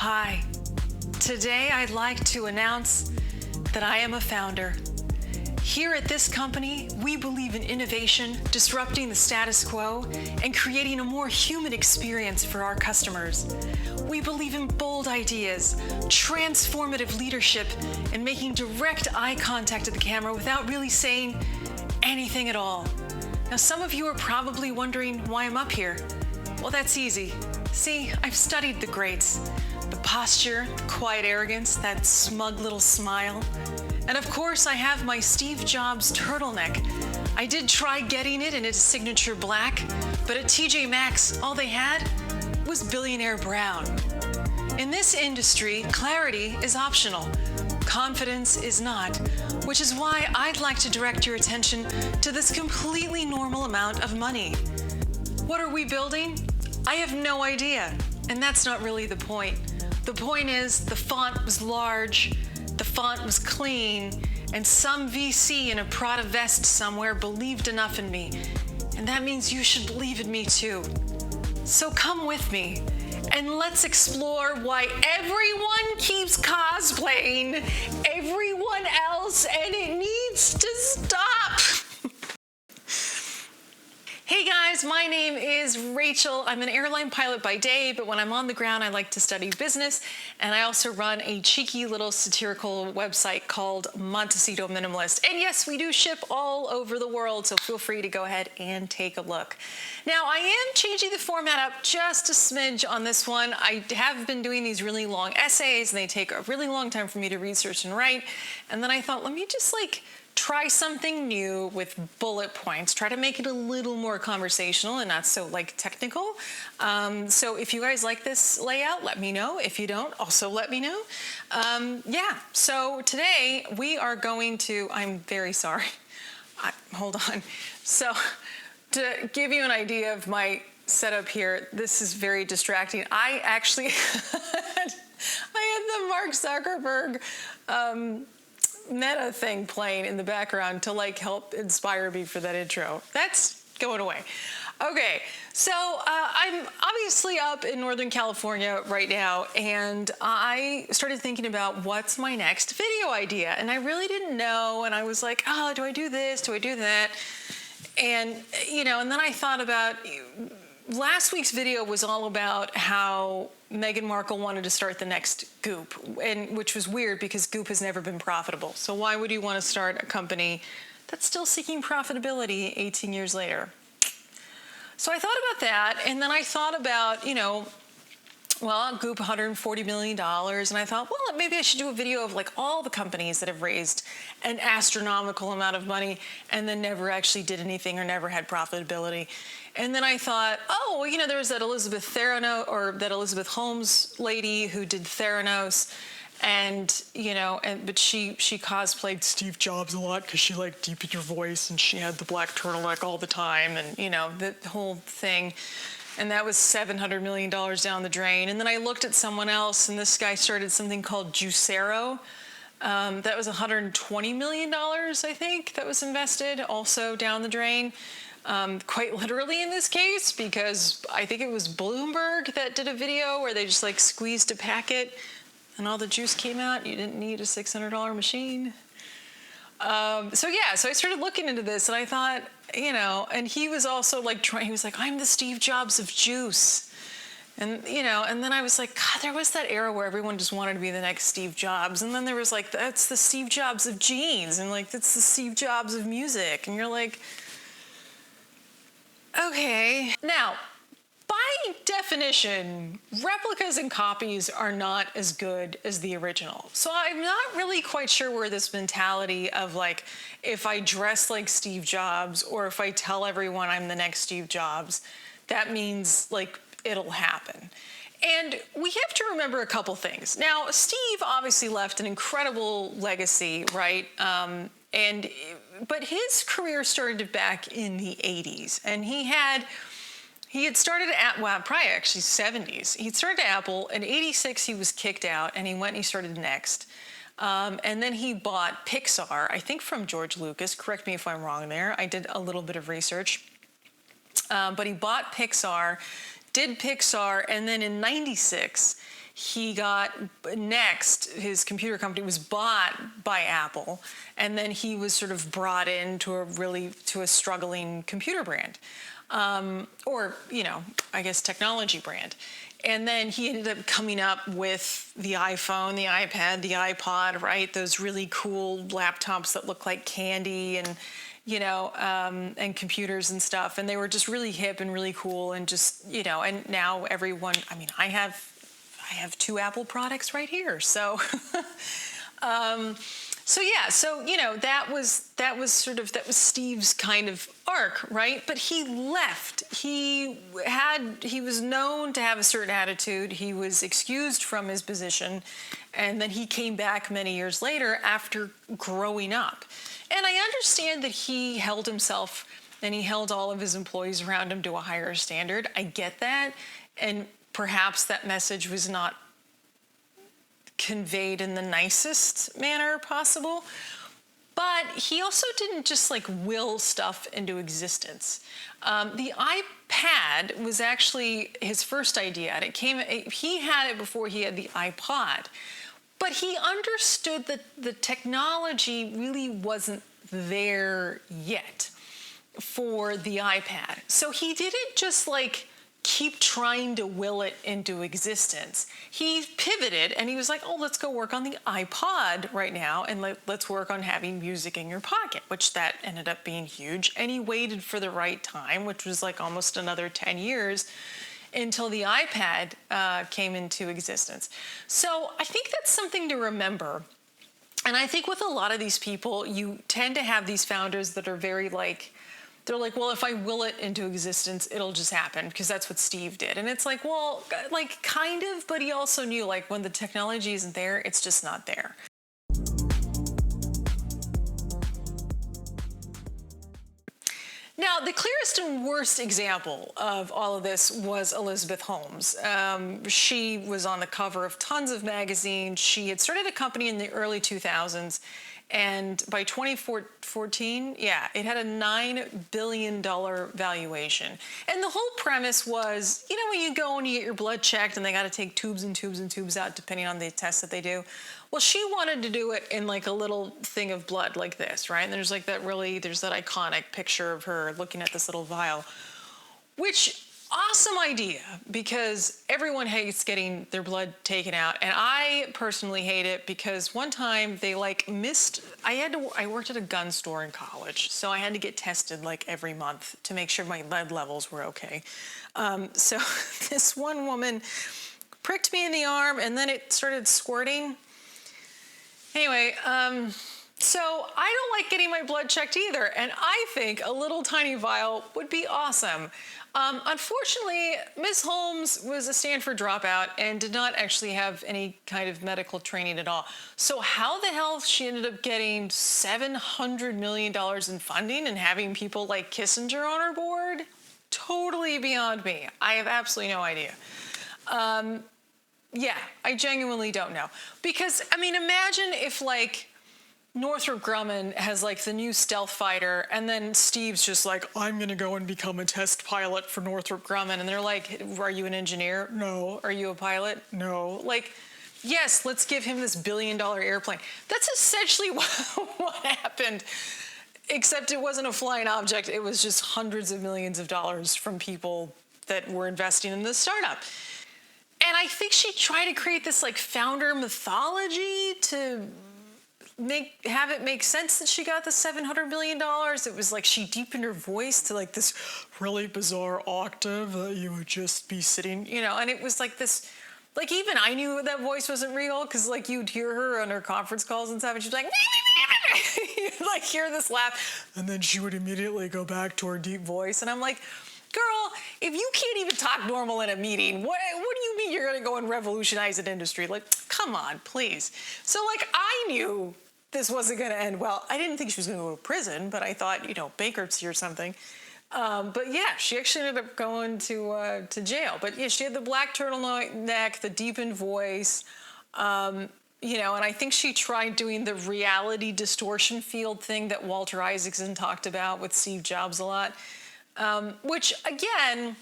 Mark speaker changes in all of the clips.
Speaker 1: Hi. Today I'd like to announce that I am a founder. Here at this company, we believe in innovation, disrupting the status quo, and creating a more human experience for our customers. We believe in bold ideas, transformative leadership, and making direct eye contact at the camera without really saying anything at all. Now, some of you are probably wondering why I'm up here. Well, that's easy. See, I've studied the greats. The posture, the quiet arrogance, that smug little smile. And of course, I have my Steve Jobs turtleneck. I did try getting it in its signature black, but at TJ Maxx, all they had was billionaire brown. In this industry, clarity is optional. Confidence is not, which is why I'd like to direct your attention to this completely normal amount of money. What are we building? I have no idea, and that's not really the point. The point is the font was large, the font was clean, and some VC in a Prada vest somewhere believed enough in me. And that means you should believe in me too. So come with me, and let's explore why everyone keeps cosplaying everyone else, and it needs to stop. Hey guys, my name is Rachel. I'm an airline pilot by day, but when I'm on the ground, I like to study business. And I also run a cheeky little satirical website called Montecito Minimalist. And yes, we do ship all over the world, so feel free to go ahead and take a look. Now, I am changing the format up just a smidge on this one. I have been doing these really long essays, and they take a really long time for me to research and write. And then I thought, let me just try something new with bullet points, try to make it a little more conversational and not so technical. So if you guys like this layout, let me know. If you don't, also let me know. So today we are going to, I'm very sorry. Hold on. So to give you an idea of my setup here, this is very distracting. I actually, I had the Mark Zuckerberg, Meta thing playing in the background to help inspire me for that intro. That's going away. Okay, so I'm obviously up in Northern California right now, and I started thinking about what's my next video idea, and I really didn't know, and I was like, oh, do I do this? Do I do that? And, and then I thought about, last week's video was all about how Meghan Markle wanted to start the next Goop, and which was weird because Goop has never been profitable. So why would you want to start a company that's still seeking profitability 18 years later? So I thought about that, and then I thought about, Goop $140 million, and I thought, well, maybe I should do a video of all the companies that have raised an astronomical amount of money and then never actually did anything or never had profitability. And then I thought, there was that Elizabeth Holmes lady who did Theranos, but she cosplayed Steve Jobs a lot because she deepened her voice and she had the black turtleneck all the time, and the whole thing. And that was $700 million down the drain. And then I looked at someone else, and this guy started something called Juicero. That was $120 million, I think, that was invested, also down the drain. Quite literally in this case, because I think it was Bloomberg that did a video where they just squeezed a packet and all the juice came out. You didn't need a $600 machine. So I started looking into this, and I thought, and he was also he was I'm the Steve Jobs of juice. And, and then I was like, God, there was that era where everyone just wanted to be the next Steve Jobs. And then there was that's the Steve Jobs of jeans, and that's the Steve Jobs of music. And you're like, okay. Now, by definition, replicas and copies are not as good as the original. So I'm not really quite sure where this mentality of if I dress like Steve Jobs or if I tell everyone I'm the next Steve Jobs, that means it'll happen. And we have to remember a couple things. Now, Steve obviously left an incredible legacy, right? But his career started back in the 80s, and he had started at, probably actually 70s. He'd started at Apple. In 86, he was kicked out, and he went and he started Next. And then he bought Pixar, I think from George Lucas. Correct me if I'm wrong there. I did a little bit of research. But he bought Pixar, did Pixar, and then in 96, He got Next, his computer company, was bought by Apple, and then he was sort of brought into a struggling computer brand, or I guess technology brand. And then he ended up coming up with the iPhone, the iPad, the iPod, right? Those really cool laptops that look like candy, and and computers and stuff. And they were just really hip and really cool, and just and now everyone. I mean, I have 2 Apple products right here, so. That was Steve's kind of arc, right? But he left. He was known to have a certain attitude. He was excused from his position, and then he came back many years later after growing up. And I understand that he held himself and he held all of his employees around him to a higher standard. I get that, and perhaps that message was not conveyed in the nicest manner possible, but he also didn't just will stuff into existence. The iPad was actually his first idea, and he had it before he had the iPod, but he understood that the technology really wasn't there yet for the iPad. So he didn't just keep trying to will it into existence. He pivoted and he was like, oh, let's go work on the iPod right now, and let's work on having music in your pocket, which that ended up being huge. And he waited for the right time, which was almost another 10 years until the iPad came into existence. So I think that's something to remember. And I think with a lot of these people, you tend to have these founders that are very they're like, well, if I will it into existence, it'll just happen, because that's what Steve did. And it's well, kind of, but he also knew, when the technology isn't there, it's just not there. Now, the clearest and worst example of all of this was Elizabeth Holmes. She was on the cover of tons of magazines. She had started a company in the early 2000s. And by 2014, it had a $9 billion valuation. And the whole premise was, when you go and you get your blood checked and they got to take tubes and tubes and tubes out depending on the tests that they do. Well, she wanted to do it in a little thing of blood like this, right? And there's there's that iconic picture of her looking at this little vial, which awesome idea, because everyone hates getting their blood taken out, and I personally hate it because one time they missed. I worked at a gun store in college, so I had to get tested every month to make sure my lead levels were okay. So this one woman pricked me in the arm, and then it started squirting. Anyway, so I don't like getting my blood checked either, and I think a little tiny vial would be awesome. Unfortunately, Ms. Holmes was a Stanford dropout and did not actually have any kind of medical training at all. So how the hell she ended up getting $700 million in funding and having people like Kissinger on her board? Totally beyond me. I have absolutely no idea. I genuinely don't know. Because, imagine if Northrop Grumman has the new stealth fighter, and then Steve's just I'm gonna go and become a test pilot for Northrop Grumman, and they're are you an engineer? No. Are you a pilot? No. Yes, let's give him this $1 billion airplane. That's essentially what happened, except it wasn't a flying object. It was just hundreds of millions of dollars from people that were investing in the startup. And I think she tried to create this founder mythology to have it make sense that she got the $700 million. It was she deepened her voice to this really bizarre octave that you would just be sitting, and it was this, even I knew that voice wasn't real, because you'd hear her on her conference calls and stuff, and she'd be you'd hear this laugh, and then she would immediately go back to her deep voice, and I'm girl, if you can't even talk normal in a meeting, what do you mean you're going to go and revolutionize an industry? Come on, please. So, I knew this wasn't going to end well. I didn't think she was going to go to prison, but I thought, bankruptcy or something. But she actually ended up going to jail. But she had the black turtleneck, the deepened voice, and I think she tried doing the reality distortion field thing that Walter Isaacson talked about with Steve Jobs a lot. Which, again,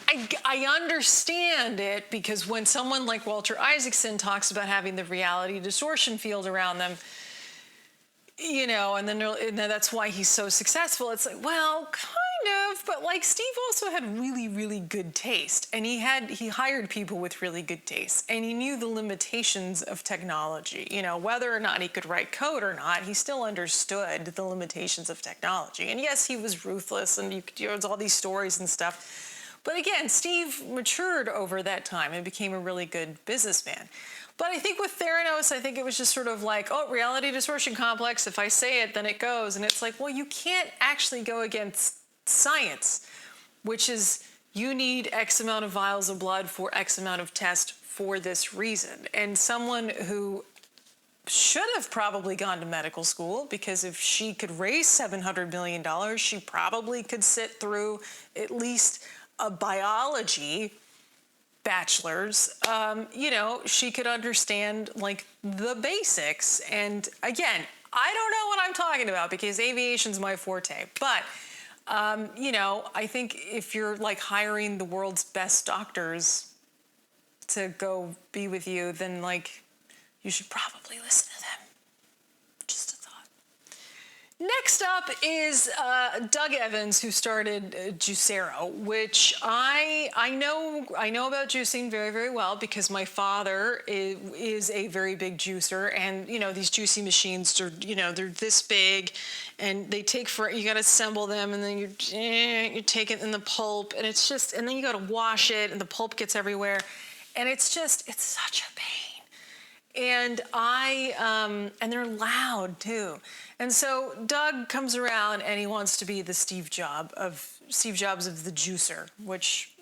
Speaker 1: I understand it, because when someone like Walter Isaacson talks about having the reality distortion field around them, and then that's why he's so successful. It's like, well, kind of, but like Steve also had really, really good taste, and he hired people with really good taste, and he knew the limitations of technology. Whether or not he could write code or not, he still understood the limitations of technology. And yes, he was ruthless, and there's all these stories and stuff. But again, Steve matured over that time and became a really good businessman. But I think with Theranos, I think it was just sort of like, oh, reality distortion complex. If I say it, then it goes. And it's like, well, you can't actually go against science, which is you need X amount of vials of blood for X amount of test for this reason. And someone who should have probably gone to medical school, because if she could raise $700 million, she probably could sit through at least a biology bachelor's, she could understand like the basics. And again, I don't know what I'm talking about, because aviation's my forte. But, I think if you're like hiring the world's best doctors to go be with you, then like you should probably listen to them. Just a thought. Next up is Doug Evans, who started Juicero, which I know about juicing very, very well, because my father is a very big juicer, and these juicing machines are they're this big, and they take you got to assemble them, and then you take it in the pulp, and and then you got to wash it, and the pulp gets everywhere, and it's such a pain. And and they're loud too. And so Doug comes around, and he wants to be the Steve Jobs of the juicer, which,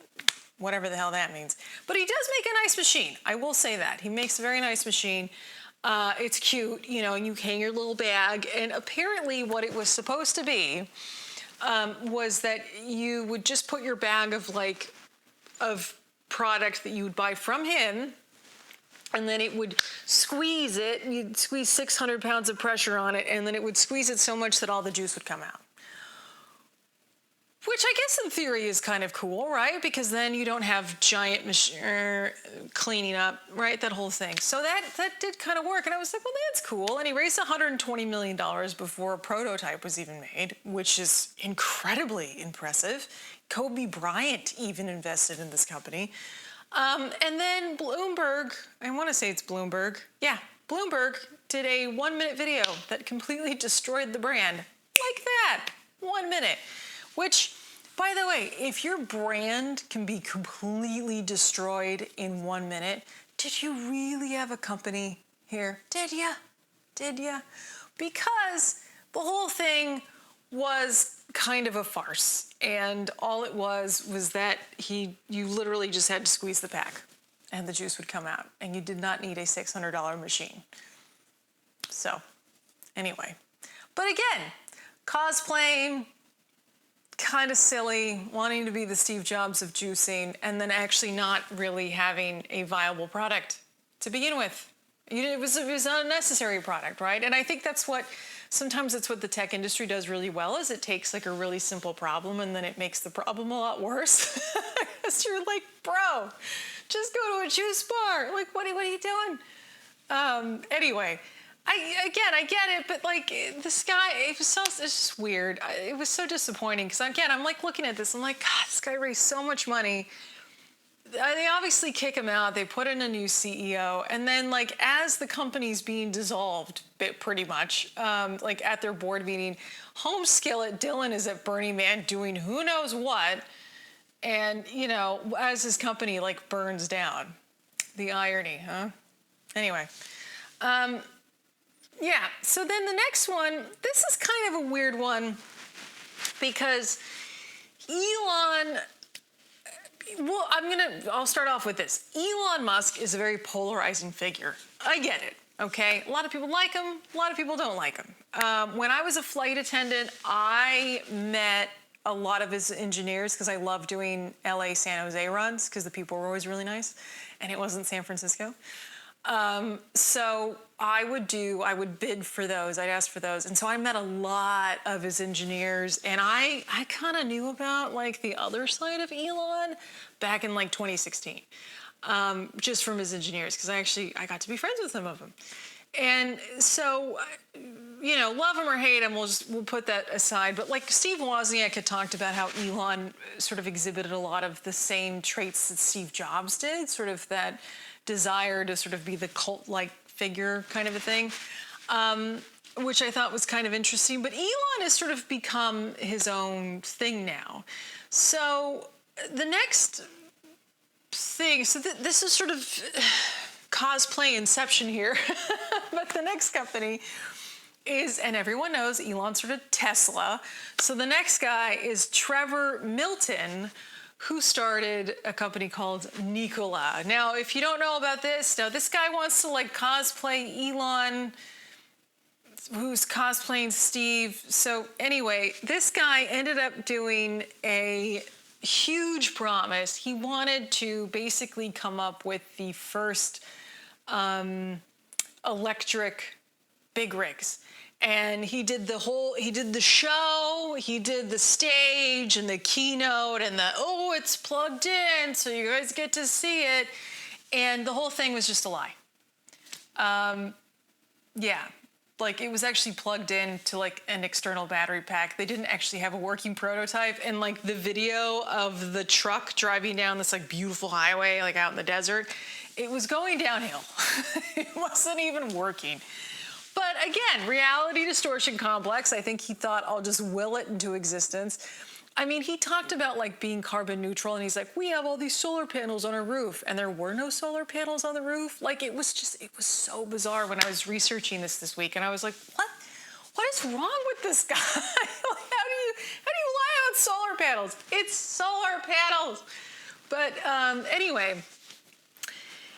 Speaker 1: whatever the hell that means. But he does make a nice machine. I will say that. He makes a very nice machine. It's cute, and you hang your little bag. And apparently what it was supposed to be was that you would just put your bag of product that you would buy from him, and then it would squeeze it, and you'd squeeze 600 pounds of pressure on it, and then it would squeeze it so much that all the juice would come out. Which I guess in theory is kind of cool, right? Because then you don't have giant cleaning up, right? That whole thing. So that did kind of work. And I was like, well, that's cool. And he raised $120 million before a prototype was even made, which is incredibly impressive. Kobe Bryant even invested in this company. And then Bloomberg, I want to say it's Bloomberg. Yeah, Bloomberg did a 1-minute video that completely destroyed the brand. Like that. 1 minute. Which, by the way, if your brand can be completely destroyed in 1 minute, did you really have a company here? Did ya? Because the whole thing was kind of a farce, and all it was that you literally just had to squeeze the pack, and the juice would come out, and you did not need a $600 machine. So, anyway, but again, cosplaying, kind of silly, wanting to be the Steve Jobs of juicing, and then actually not really having a viable product to begin with. It was an unnecessary product, right? And I think sometimes that's what the tech industry does really well, is it takes like a really simple problem, and then it makes the problem a lot worse. Because you're like, bro, just go to a juice bar. Like, what are you doing? Anyway, I get it, but like this guy, it's just weird. It was so disappointing, because again, I'm like looking at this, I'm like, God, this guy raised so much money. They obviously kick him out. They put in a new CEO, and then like as the company's being dissolved, pretty much, like at their board meeting, Holmes, Skillet, Dylan is at Burning Man doing who knows what, and as his company like burns down. The irony, huh? Anyway, yeah. So then the next one, this is kind of a weird one, because Elon. Well, I'll start off with this. Elon Musk is a very polarizing figure. I get it, okay? A lot of people like him, a lot of people don't like him. When I was a flight attendant, I met a lot of his engineers, because I love doing LA, San Jose runs, because the people were always really nice, and it wasn't San Francisco. So I would bid for those. I'd ask for those. And so I met a lot of his engineers, and I kind of knew about like the other side of Elon back in like 2016, just from his engineers, because I got to be friends with some of them. And so, love him or hate him, we'll put that aside. But like Steve Wozniak had talked about how Elon sort of exhibited a lot of the same traits that Steve Jobs did, sort of that desire to sort of be the cult-like figure kind of a thing, which I thought was kind of interesting. But Elon has sort of become his own thing now. So the next thing, this is sort of cosplay inception here, but the next company is, and everyone knows Elon's sort of Tesla. So the next guy is Trevor Milton, who started a company called Nikola. Now, if you don't know about this, this guy wants to like cosplay Elon, who's cosplaying Steve. So anyway, this guy ended up doing a huge promise. He wanted to basically come up with the first electric big rigs. And he did the show, he did the stage and the keynote and it's plugged in, so you guys get to see it. And the whole thing was just a lie. Like it was actually plugged in to like an external battery pack. They didn't actually have a working prototype. And like the video of the truck driving down this like beautiful highway, like out in the desert, it was going downhill. It wasn't even working. But again, reality distortion complex. I think he thought, I'll just will it into existence. I mean, he talked about like being carbon neutral, and he's like, we have all these solar panels on our roof, and there were no solar panels on the roof. Like it was so bizarre when I was researching this week, and I was like, what is wrong with this guy? Like, how do you lie on solar panels? It's solar panels. But anyway.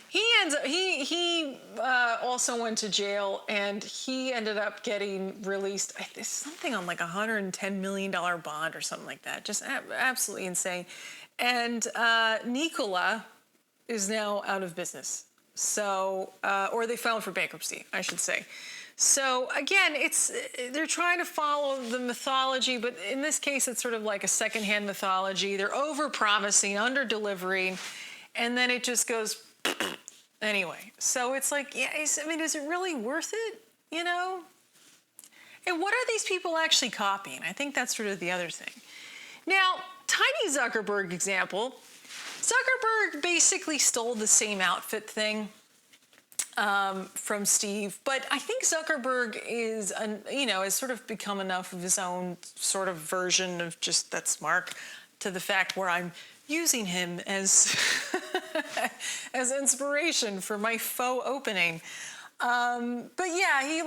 Speaker 1: He also went to jail, and he ended up getting released. Something on like $110 million bond or something like that. Just absolutely insane. And Nikola is now out of business. So, or they filed for bankruptcy, I should say. So again, they're trying to follow the mythology, but in this case, it's sort of like a secondhand mythology. They're over-promising, under-delivering, and then it just goes. Anyway, so it's like, is it really worth it, And what are these people actually copying? I think that's sort of the other thing. Now, tiny Zuckerberg example. Zuckerberg basically stole the same outfit thing from Steve, but I think Zuckerberg is, has sort of become enough of his own sort of version of just that's Mark, to the fact where I'm using him as as inspiration for my faux opening. But yeah, he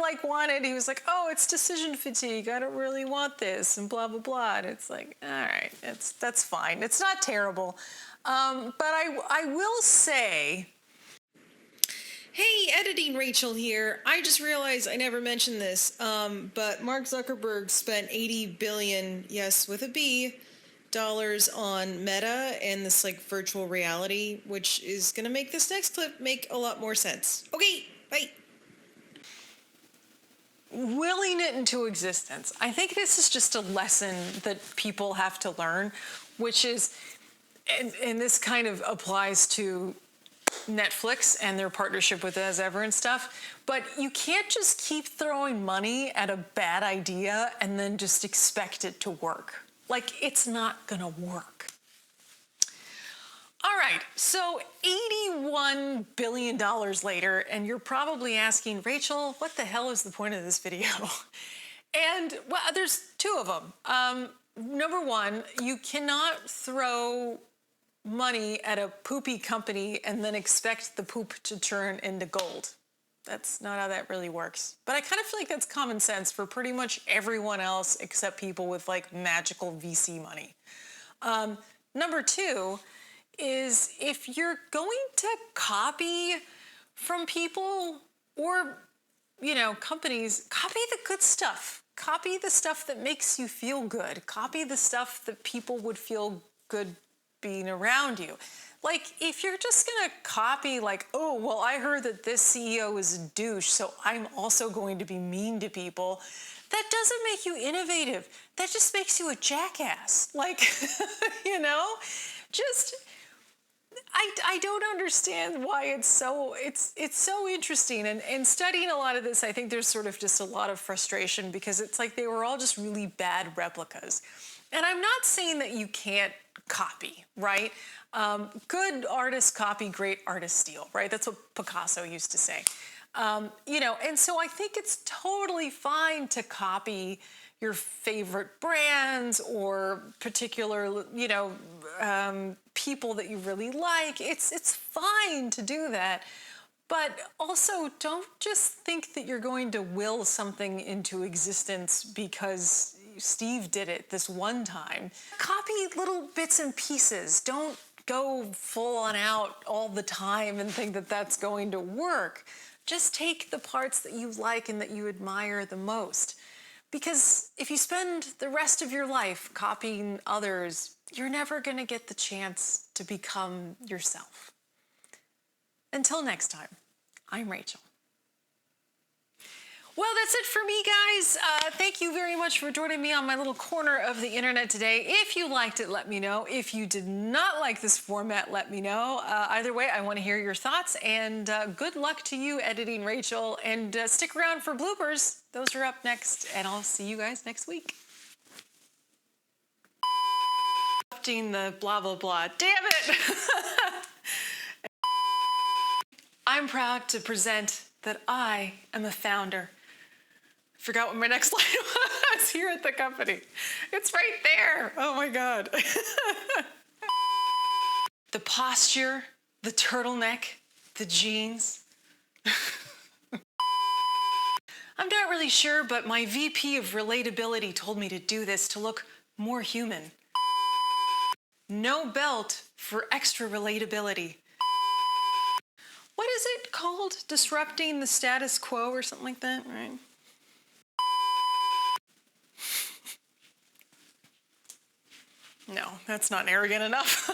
Speaker 1: was like, it's decision fatigue. I don't really want this, and blah, blah, blah. And it's like, all right, that's fine. It's not terrible. But I will say, hey, editing Rachel here. I just realized I never mentioned this, but Mark Zuckerberg spent $80 billion, yes, with a B, dollars on Meta and this like virtual reality, which is going to make this next clip make a lot more sense. Okay, bye. Willing it into existence. I think this is just a lesson that people have to learn, which is, and this kind of applies to Netflix and their partnership with As Ever and stuff, but you can't just keep throwing money at a bad idea and then just expect it to work. Like, it's not gonna work. All right, so $81 billion later, and you're probably asking, Rachel, what the hell is the point of this video? And, well, there's two of them. Number one, you cannot throw money at a poopy company and then expect the poop to turn into gold. That's not how that really works. But I kind of feel like that's common sense for pretty much everyone else except people with like magical VC money. Number two is, if you're going to copy from people or, companies, copy the good stuff. Copy the stuff that makes you feel good. Copy the stuff that people would feel good being around you. Like, if you're just gonna copy, like, oh, well, I heard that this CEO is a douche, so I'm also going to be mean to people, that doesn't make you innovative. That just makes you a jackass. Like, you know, just, I don't understand why it's so interesting. And studying a lot of this, I think there's sort of just a lot of frustration because it's like they were all just really bad replicas. And I'm not saying that you can't copy, right? Good artists copy, great artists steal, right? That's what Picasso used to say. You know, and so I think it's totally fine to copy your favorite brands or particular, you know, people that you really like. It's fine to do that. But also, don't just think that you're going to will something into existence because Steve did it this one time. Copy little bits and pieces. Don't go full on out all the time and think that that's going to work. Just take the parts that you like and that you admire the most. Because if you spend the rest of your life copying others, you're never going to get the chance to become yourself. Until next time, I'm Rachel. Well, that's it for me, guys. Thank you very much for joining me on my little corner of the internet today. If you liked it, let me know. If you did not like this format, let me know. Either way, I want to hear your thoughts. And good luck to you editing, Rachel. And stick around for bloopers. Those are up next. And I'll see you guys next week. The blah, blah, blah. Damn it! I'm proud to present that I am a founder. Forgot what my next line was here at the company. It's right there. Oh my God. The posture, the turtleneck, the jeans. I'm not really sure, but my VP of relatability told me to do this to look more human. No belt for extra relatability. What is it called? Disrupting the status quo or something like that, right? No, that's not arrogant enough.